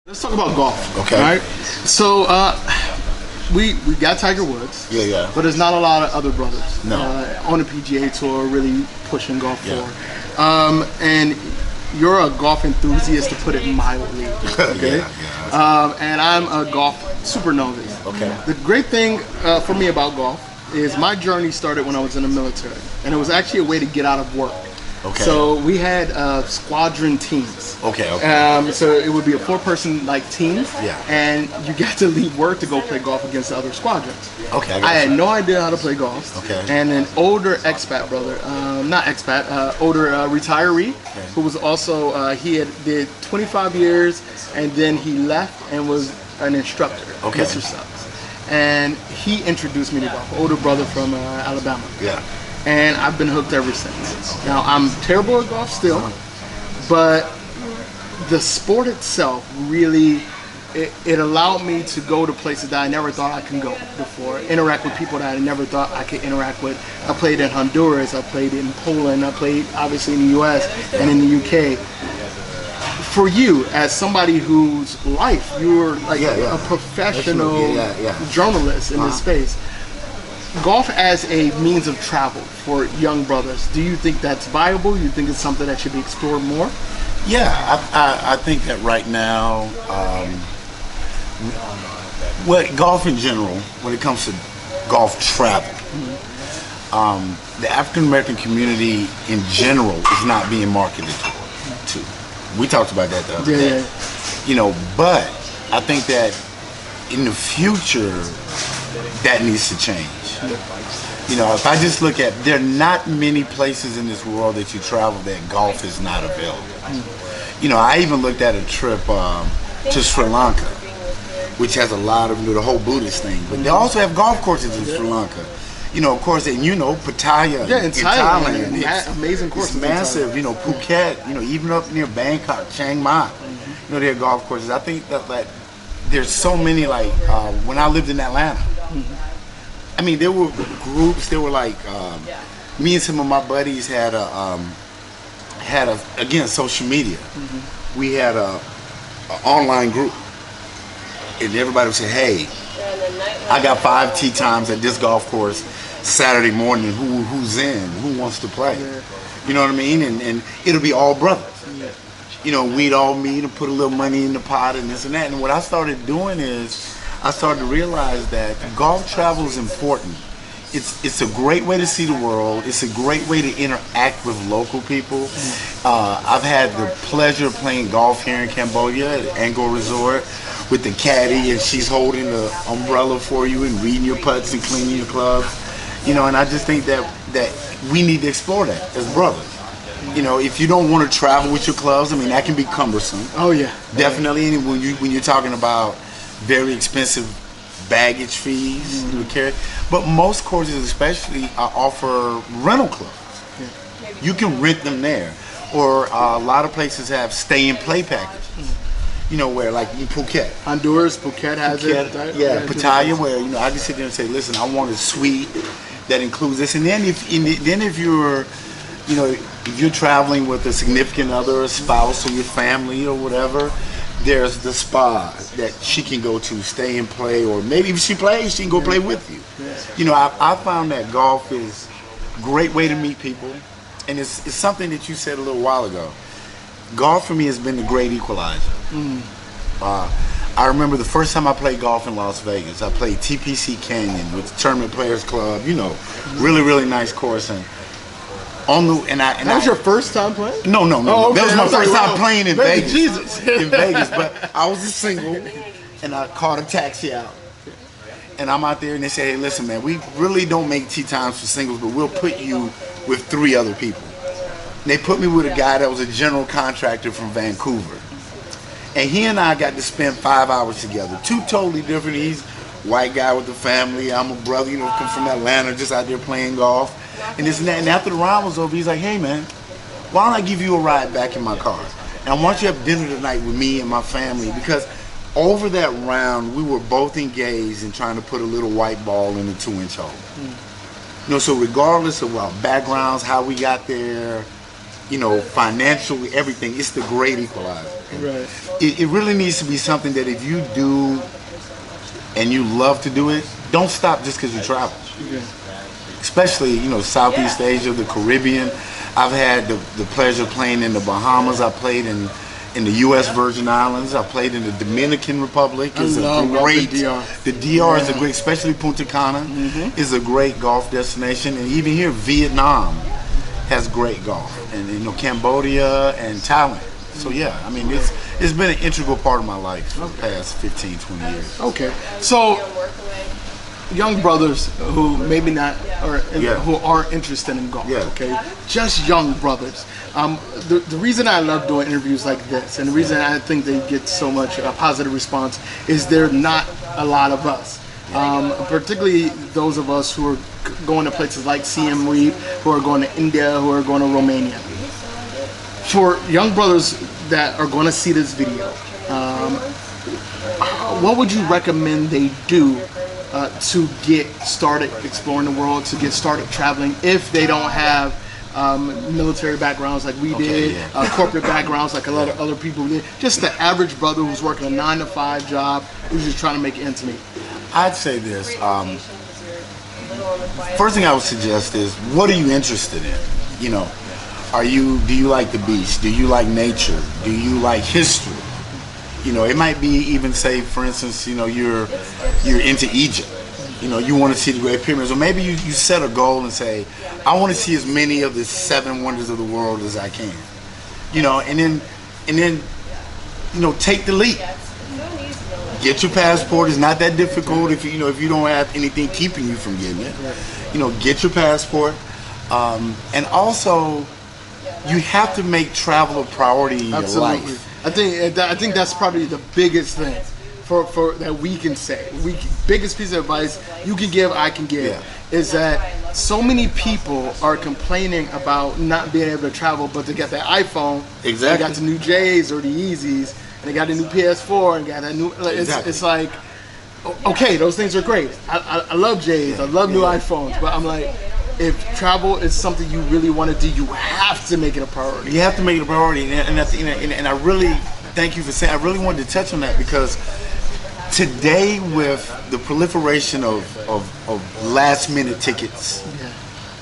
Let's talk about golf. Okay. All right. So we got Tiger Woods. Yeah. But there's not a lot of other brothers. No. On the PGA Tour, really pushing golf Yeah. forward. And you're a golf enthusiast, to put it mildly. Okay. And I'm a golf super novice. Okay. The great thing for me about golf is my journey started when I was in the military, and it was actually a way to get out of work. Okay. So we had squadron teams. Okay. So it would be a four-person team. Yeah. And you got to leave work to go play golf against the other squadrons. Okay. I had no idea how to play golf. Okay. And an older expat brother, not expat, older retiree, who was also he did 25 years, and then he left and was an instructor. Okay. Mr. Subs. And he introduced me to golf. Older brother from Alabama. Yeah. And I've been hooked ever since. Now, I'm terrible at golf still, but the sport itself really, it allowed me to go to places that I never thought I could go before, interact with people that I never thought I could interact with. I played in Honduras, I played in Poland, I played obviously in the US and in the UK. For you, as somebody whose life, you're a professional journalist in this space, golf as a means of travel for young brothers, do you think that's viable? You think it's something that should be explored more? Yeah, I think that right now, golf in general, when it comes to golf travel, the African American community in general is not being marketed to. We talked about that the other day. You know, but I think that in the future, that needs to change. You know, if I just look at, there are not many places in this world that you travel that golf is not available. You know, I even looked at a trip to Sri Lanka, which has a lot of the whole Buddhist thing, but they also have golf courses in Sri Lanka. You know, of course, and you know, Pattaya in Thailand, it's amazing courses. It's massive. You know, Phuket. You know, even up near Bangkok, Chiang Mai. You know, there are golf courses. I think that there's so many. When I lived in Atlanta, I mean, there were groups. There were me and some of my buddies had again social media. We had a online group, and everybody would say, "Hey, I got 5 tee times at this golf course Saturday morning. Who's in? Who wants to play?" You know what I mean? And it'll be all brothers. You know, we'd all meet and put a little money in the pot and this and that. And what I started doing is, I started to realize that golf travel is important. It's a great way to see the world. It's a great way to interact with local people. I've had the pleasure of playing golf here in Cambodia at Angkor Resort with the caddy, and she's holding the umbrella for you and reading your putts and cleaning your clubs. You know, and I just think that we need to explore that as brothers. You know, if you don't want to travel with your clubs, I mean, that can be cumbersome. Oh yeah, definitely. And when you're talking about very expensive baggage fees you would carry, but most courses especially offer rental clubs. You can rent them there, or a lot of places have stay and play packages. You know, where like in Phuket, Honduras, Phuket has it. Pattaya, where I can sit there and say, listen, I want a suite that includes this, and then if you're, you know, if you're traveling with a significant other, a spouse, or your family, or whatever, there's the spa that she can go to, stay and play, or maybe if she plays, she can go play with you. You know, I found that golf is a great way to meet people, and it's something that you said a little while ago. Golf for me has been the great equalizer. I remember the first time I played golf in Las Vegas. I played TPC Canyon with the Tournament Players Club. You know, really nice course. And that was your first time playing? No. Oh, okay. That was my first time playing in Vegas. Jesus. In Vegas, but I was a single, and I caught a taxi out. And I'm out there, and they say, "Hey, listen, man, we really don't make tee times for singles, but we'll put you with 3 other people." And they put me with a guy that was a general contractor from Vancouver. And he and I got to spend 5 hours together. 2 totally different. He's a white guy with a family. I'm a brother, you know, come from Atlanta, just out there playing golf. And this and that. And after the round was over, he's like, "Hey, man, why don't I give you a ride back in my car? And I want you to have dinner tonight with me and my family." Because over that round, we were both engaged in trying to put a little white ball in a 2-inch hole. You know, so regardless of our backgrounds, how we got there, you know, financially, everything. It's the great equalizer. Right. It really needs to be something that if you do and you love to do it, don't stop just because you travel. Yeah. Especially, you know, Southeast Asia, the Caribbean. I've had the pleasure of playing in the Bahamas. I played in the U.S. Virgin Islands. I played in the Dominican Republic. It's love great. the DR. The DR is a great, especially Punta Cana is a great golf destination, and even here, Vietnam has great golf, and you know, Cambodia and Thailand. So yeah, I mean, it's been an integral part of my life for the past 15, 20 years. Okay, so young brothers who maybe not or who are interested in golf. Yeah. Okay, just young brothers. The reason I love doing interviews like this, and the reason I think they get so much positive response, is there not a lot of us. Particularly those of us who are going to places like Siem Reap, who are going to India, who are going to Romania. For young brothers that are going to see this video, what would you recommend they do to get started exploring the world, to get started traveling, if they don't have military backgrounds like we did, corporate backgrounds like a lot of other people did, just the average brother who's working a 9-to-5 job, who's just trying to make ends meet? I'd say this. First thing I would suggest is, what are you interested in? You know, do you like the beach? Do you like nature? Do you like history? You know, it might be even, say, for instance, you know, you're into Egypt. You know, you want to see the Great Pyramids, or maybe you set a goal and say, I want to see as many of the 7 wonders of the world as I can. You know, and then you know, take the leap. Get your passport. It's not that difficult if you don't have anything keeping you from getting it. You know, get your passport, and also you have to make travel a priority in your life. I think that's probably the biggest thing for that we can say. Biggest piece of advice you can give, I can give, is that so many people are complaining about not being able to travel, but they got their iPhone, they got the new J's or the Yeezys, and they got a new PS4 and got that new. It's like, okay, those things are great. I love J's, I love new iPhones, but I'm like, if travel is something you really want to do, you have to make it a priority. You have to make it a priority, and I really thank you for saying. I really wanted to touch on that, because today, with the proliferation of last minute tickets,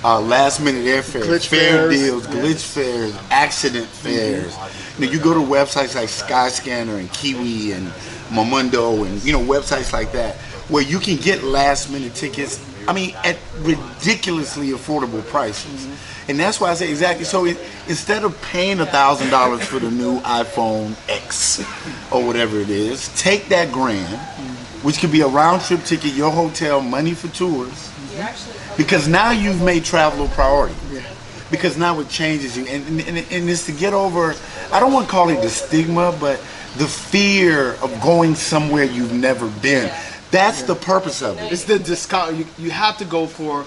last minute airfares, fare deals, glitch fares, accident fares. You know, you go to websites like Skyscanner and Kiwi and Momondo and, you know, websites like that, where you can get last minute tickets, I mean, at ridiculously affordable prices. And that's why I say exactly. So instead of paying $1,000 for the new iPhone X or whatever it is, take that grand, which could be a round trip ticket, your hotel, money for tours, because now you've made travel a priority. Because now it changes you, and it's to get over, I don't want to call it the stigma, but the fear of going somewhere you've never been. That's the purpose of it. It's the discount. You have to go for.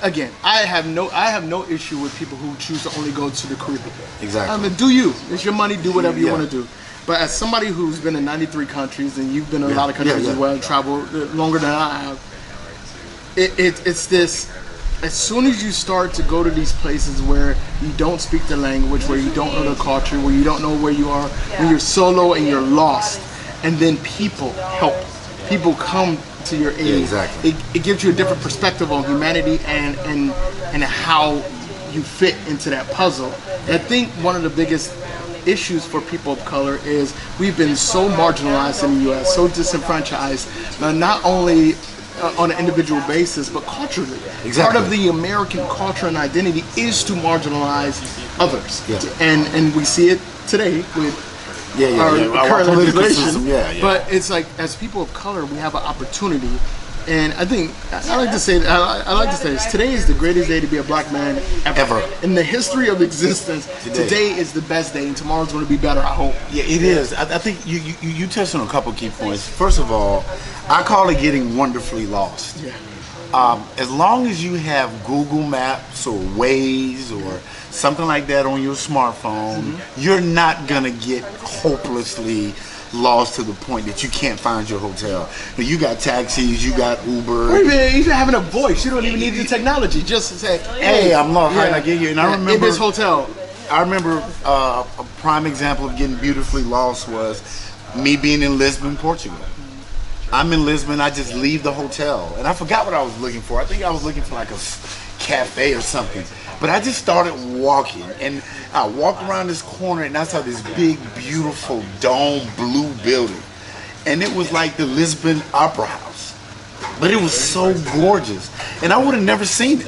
Again, I have no issue with people who choose to only go to the Caribbean. Exactly. I mean, do you? It's your money. Do whatever you want to do. But as somebody who's been in 93 countries, and you've been in a lot of countries as well, and traveled longer than I have, it's this. As soon as you start to go to these places where you don't speak the language, where you don't know the culture, where you don't know where you are, when you're solo and you're lost, and then people help. People come to your aid. It gives you a different perspective on humanity and how you fit into that puzzle. And I think one of the biggest issues for people of color is we've been so marginalized in the U.S., so disenfranchised, not only on an individual basis, but culturally. Part of the American culture and identity is to marginalize others. And we see it today with our current legislation. But it's like, as people of color, we have an opportunity. And I think I like to say this: today is the greatest day to be a black man ever. In the history of existence. Today is the best day, and tomorrow's going to be better, I hope. Yeah, it is. I think you touched on a couple key points. First of all, I call it getting wonderfully lost. As long as you have Google Maps or Waze or something like that on your smartphone, you're not going to get hopelessly lost to the point that you can't find your hotel. You got taxis, you got Uber. Wait a minute, even having a voice, you don't even need the technology. Just say, hey, I'm lost. How did I get here? And I remember in this hotel. I remember a prime example of getting beautifully lost was me being in Lisbon, Portugal. I'm in Lisbon. I just leave the hotel, and I forgot what I was looking for. I think I was looking for like a cafe or something. But I just started walking, and I walked around this corner, and I saw this big, beautiful dome blue building, and it was like the Lisbon Opera House. But it was so gorgeous, and I would have never seen it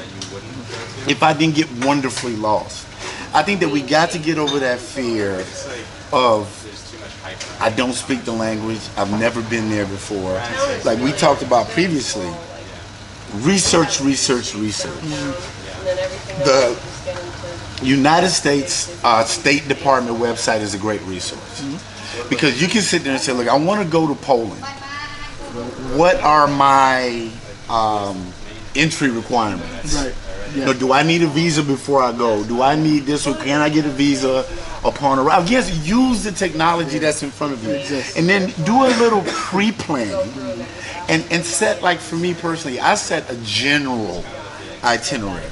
if I didn't get wonderfully lost. I think that we got to get over that fear of, I don't speak the language, I've never been there before. Like we talked about previously, research. The United States State Department website is a great resource because you can sit there and say, look, I want to go to Poland. What are my entry requirements? Right. Yeah. You know, do I need a visa before I go? Do I need this, or can I get a visa upon arrival? Yes, use the technology that's in front of you, and then do a little pre-planning, and set, like for me personally, I set a general itinerary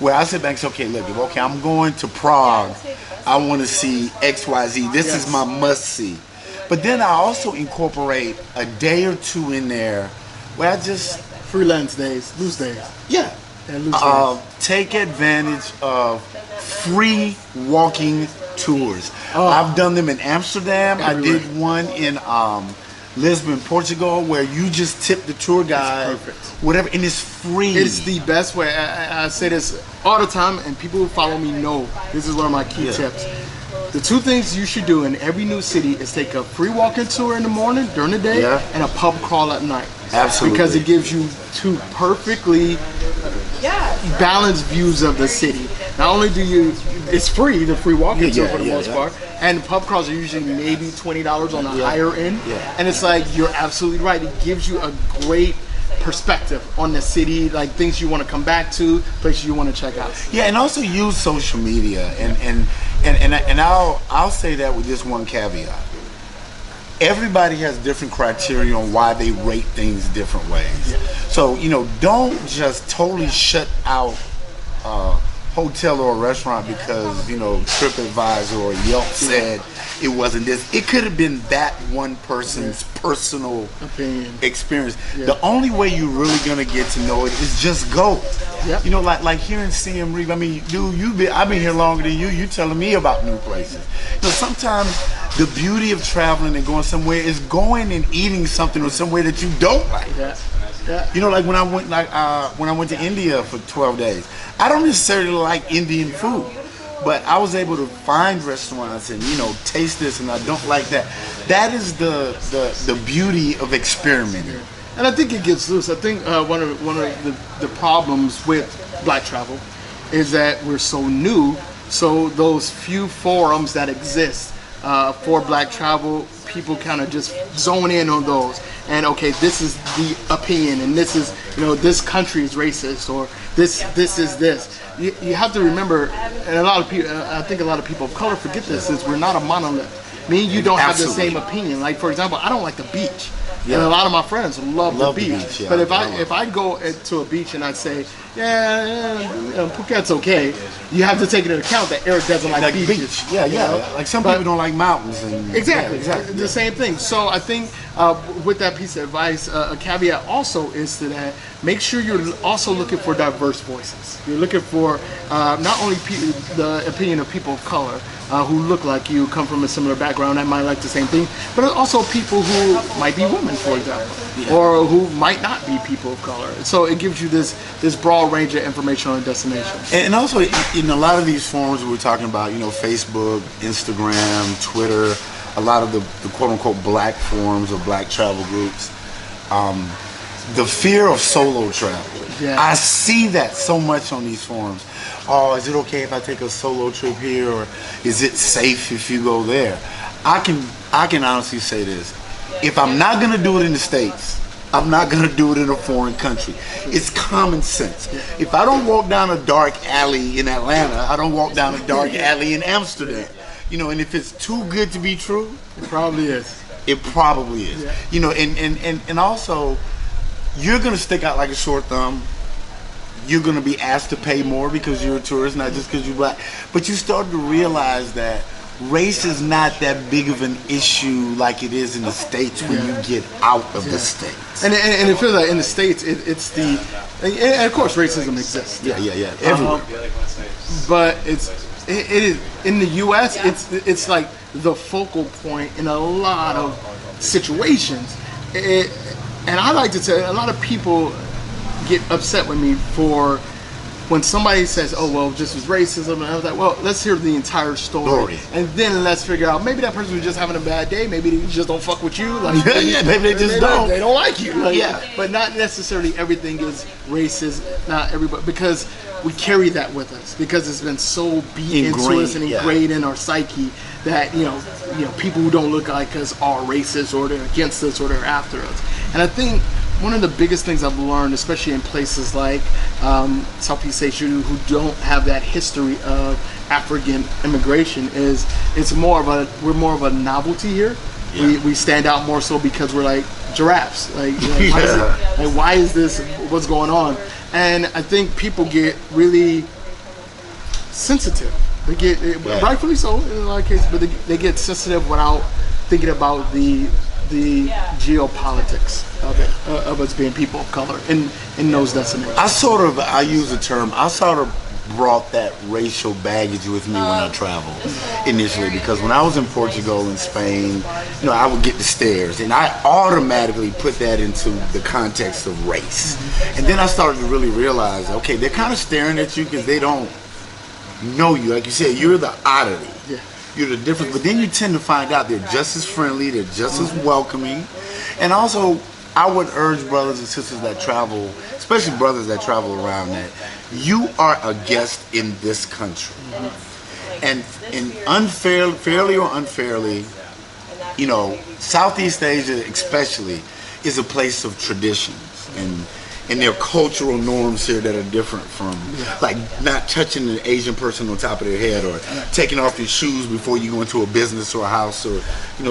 where I sit back and say, okay, look, okay, I'm going to Prague. I want to see XYZ. This is my must-see. But then I also incorporate a day or two in there where I just freelance days, loose days. Yeah. Take advantage of free walking tours. I've done them in Amsterdam. Everywhere. I did one in Lisbon, Portugal, where you just tip the tour guide, whatever, and it's free. It's the best way. I say this all the time, and people who follow me know this is one of my key tips. The two things you should do in every new city is take a free walking tour in the morning, during the day, and a pub crawl at night. Absolutely. Because it gives you two perfectly balanced views of the city. Not only do you, it's free, the free walking tour for the most part, and pub crawls are usually maybe $20 on the higher end. And it's like, you're absolutely right. It gives you a great perspective on the city, like things you want to come back to, places you want to check out. Yeah, and also use social media, and I'll say that with just one caveat. Everybody has different criteria on why they rate things different ways. So, you know, don't just totally shut out a hotel or a restaurant because, you know, TripAdvisor or Yelp said it wasn't this. It could have been that one person's personal experience. The only way you're really gonna get to know it is just go. You know, like here in Siem Reap, I mean, dude, I've been here longer than you. You telling me about new places. You know, sometimes the beauty of traveling and going somewhere is going and eating something or somewhere that you don't like. You know, like when I went to India for 12 days, I don't necessarily like Indian food, but I was able to find restaurants and, you know, taste this and I don't like that. That is the beauty of experimenting. And I think it gets loose. I think one of the problems with black travel is that we're so new. So those few forums that exist for black travel, people kind of just zone in on those. And okay, this is the opinion, and this is, you know, this country is racist, or this is this. You have to remember, and a lot of people, I think a lot of people of color forget this, is we're not a monolith. Me and you don't have the same opinion. Like, for example, I don't like the beach. And a lot of my friends love the beach. But if I go to a beach and I say, Phuket's okay, you have to take into account that Eric doesn't like beaches. Like some people don't like mountains. And exactly. The same thing. So I think with that piece of advice, a caveat also is to that, make sure you're also looking for diverse voices. You're looking for not only the opinion of people of color, who look like you, come from a similar background, that might like the same thing, but also people who might be women, for example, or who might not be people of color. So it gives you this broad range of information on a destination. And also, in a lot of these forums we're talking about, you know, Facebook, Instagram, Twitter, a lot of the quote-unquote black forums or black travel groups, the fear of solo travel. I see that so much on these forums. Oh, is it okay if I take a solo trip here, or is it safe if you go there? I can honestly say this. If I'm not gonna do it in the States, I'm not gonna do it in a foreign country. It's common sense. If I don't walk down a dark alley in Atlanta, I don't walk down a dark alley in Amsterdam. You know, and if it's too good to be true, it probably is. It probably is. You know, and also, you're gonna stick out like a sore thumb. you're going to be asked to pay more because you're a tourist, not just because you're black. But you start to realize that race is not that big of an issue like it is in the States when you get out of the States. And it feels like in the States, it's the, and of course racism exists. Yeah, everywhere. But it is in the U.S. It's like the focal point in a lot of situations. And I like to tell a lot of people get upset with me for when somebody says, "Oh well, this was racism," and I was like, "Well, let's hear the entire story, and then let's figure out maybe that person was just having a bad day. Maybe they just don't fuck with you. Like, maybe they just don't. They don't like you. Like, yeah, but not necessarily everything is racist. Not everybody, because we carry that with us because it's been so beat into us and ingrained in our psyche that you know people who don't look like us are racist or they're against us or they're after us. And I think one of the biggest things I've learned, especially in places like Southeast Asia, who don't have that history of African immigration, is we're more of a novelty here. Yeah. We stand out more so because we're like giraffes. Like why is this? What's going on? And I think people get really sensitive. They get rightfully so in a lot of cases, but they get sensitive without thinking about the geopolitics of it, of us being people of color in those destinations. I use the term, I sort of brought that racial baggage with me when I traveled initially, because when I was in Portugal and Spain, I would get the stares, and I automatically put that into the context of race. And then I started to really realize, okay, they're kind of staring at you because they don't know you. Like you said, you're the oddity. Yeah. You're the difference, but then you tend to find out they're just as friendly, they're just as welcoming. And also, I would urge brothers and sisters that travel, especially brothers that travel around, that you are a guest in this country. And fairly or unfairly, Southeast Asia especially is a place of traditions and there are cultural norms here that are different from, like, not touching an Asian person on top of their head, or taking off your shoes before you go into a business or a house, or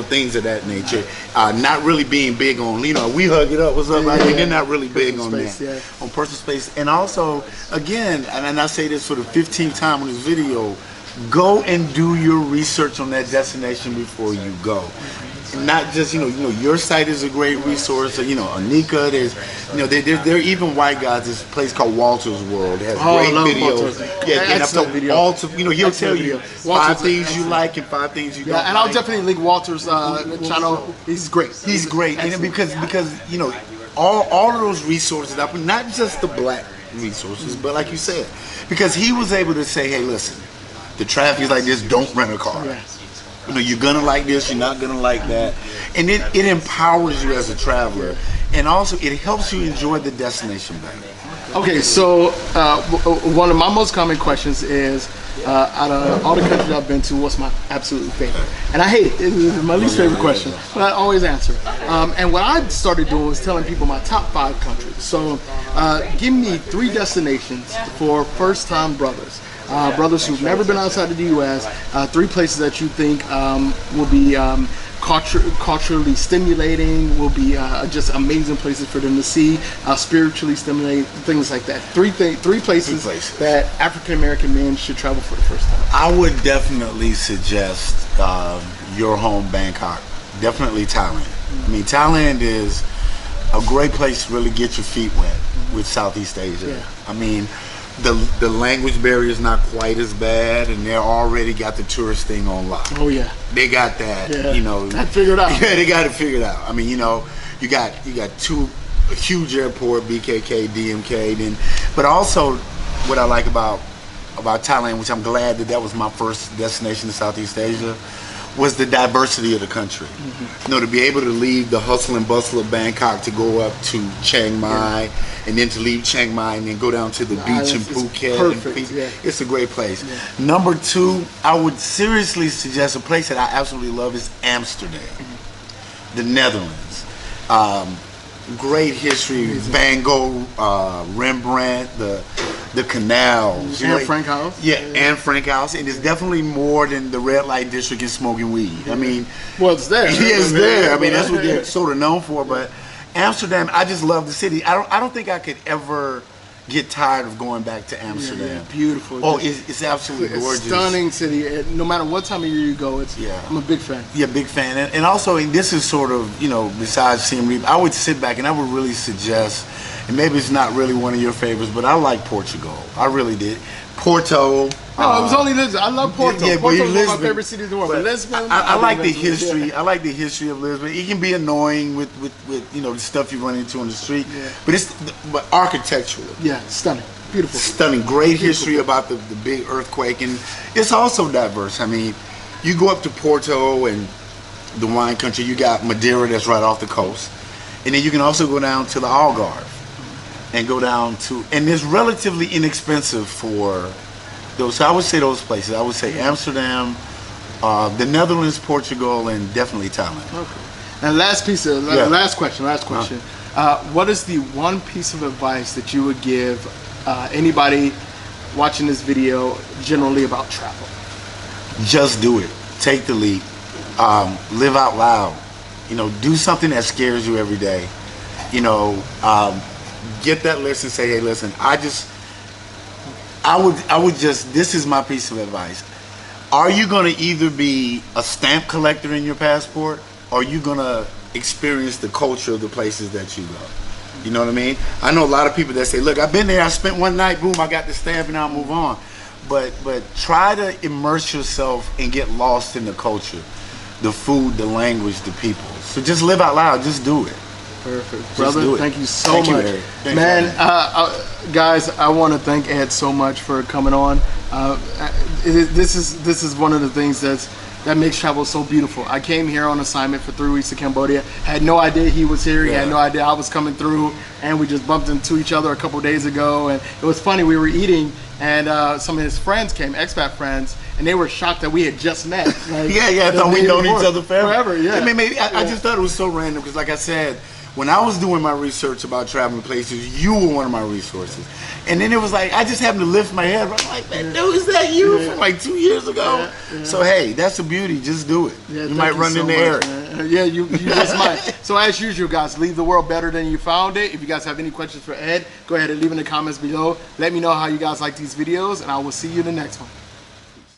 things of that nature. Not really being big on, we hug it up, what's up, right? They're not really big on that, on personal space. And also, again, and I say this for the 15th time on this video, go and do your research on that destination before you go. Not just your site is a great resource. Anika, there's there are even white guys. There's a place called Walter's World. It has great videos. Walter, he'll tell you 5 things you like and 5 things you don't. And I'll definitely link Walter's channel. He's great. He's great, and because all of those resources, not just the black resources, but like you said, because he was able to say, hey, listen, the traffic is like this. Don't rent a car. You're gonna like this, you're not gonna like that, and it empowers you as a traveler, and also it helps you enjoy the destination better. Okay, so one of my most common questions is, out of all the countries I've been to, what's my absolute favorite? And I hate it. It's my least favorite question, but I always answer it. And what I started doing was telling people my top 5 countries. So give me 3 destinations for first-time brothers. Brothers who've never been outside of the U.S., 3 places that you think will be culturally stimulating, will be just amazing places for them to see, spiritually stimulating, things like that. Three places that African American men should travel for the first time. I would definitely suggest your home, Bangkok. Definitely Thailand. I mean, Thailand is a great place to really get your feet wet with Southeast Asia. I mean, the language barrier is not quite as bad, and they're already got the tourist thing on lock. Oh yeah, they got that. That figured out. Yeah, they got it figured out. I mean, you got a huge airport, BKK, DMK, but also what I like about Thailand, which I'm glad that was my first destination in Southeast Asia, was the diversity of the country. To be able to leave the hustle and bustle of Bangkok to go up to Chiang Mai, and then to leave Chiang Mai and then go down to the beach in Phuket. Perfect. It's a great place. Number 2, I would seriously suggest a place that I absolutely love is Amsterdam, the Netherlands. Great history, Van Gogh, Rembrandt, the canals. Anne Frank House. Anne Frank House. And it's definitely more than the red light district and smoking weed. I mean, well, it's there. It's there. I mean, that's what they're sort of known for. But Amsterdam, I just love the city. I don't think I could ever get tired of going back to Amsterdam. Yeah, beautiful. Oh, it's absolutely gorgeous. Stunning city. No matter what time of year you go, I'm a big fan. Yeah, big fan. And also, and this is sort of, besides Siem Reap, I would sit back and I would really suggest, and maybe it's not really one of your favorites, but I like Portugal. I really did. Porto. No, it was only Lisbon. I love Porto. Yeah, Porto's one of Lisbon, my favorite cities in the world. But Lisbon, I like the history. Yeah. I like the history of Lisbon. It can be annoying with the stuff you run into on the street, but architecturally, stunning, beautiful, stunning. Great history about the big earthquake, and it's also diverse. I mean, you go up to Porto and the wine country. You got Madeira that's right off the coast, and then you can also go down to the Algarve and go down to, and it's relatively inexpensive for those. So I would say those places. I would say Amsterdam, the Netherlands, Portugal, and definitely Thailand. Okay. And last question. What is the one piece of advice that you would give anybody watching this video generally about travel? Just do it. Take the leap. Live out loud. Do something that scares you every day. Get that list and say, hey, listen, I would just, this is my piece of advice. Are you going to either be a stamp collector in your passport, or are you going to experience the culture of the places that you go? You know what I mean? I know a lot of people that say, look, I've been there, I spent one night, boom, I got the stamp and I'll move on. But try to immerse yourself and get lost in the culture, the food, the language, the people. So just live out loud, just do it. Perfect, brother. Thank you so much, man. Guys, I want to thank Ed so much for coming on. This is one of the things that makes travel so beautiful. I came here on assignment for 3 weeks to Cambodia. Had no idea he was here. He had no idea I was coming through, and we just bumped into each other a couple days ago. And it was funny. We were eating, and some of his friends came, expat friends, and they were shocked that we had just met. Like, I thought we'd known each other forever. Yeah. I mean, I just thought it was so random because, like I said, when I was doing my research about traveling places, you were one of my resources. And then it was like, I just happened to lift my head. I'm like, man, dude, is that you from like 2 years ago? So, hey, that's the beauty. Just do it. You might run in the air. Yeah, you just might. So, as usual, guys, leave the world better than you found it. If you guys have any questions for Ed, go ahead and leave in the comments below. Let me know how you guys like these videos, and I will see you in the next one.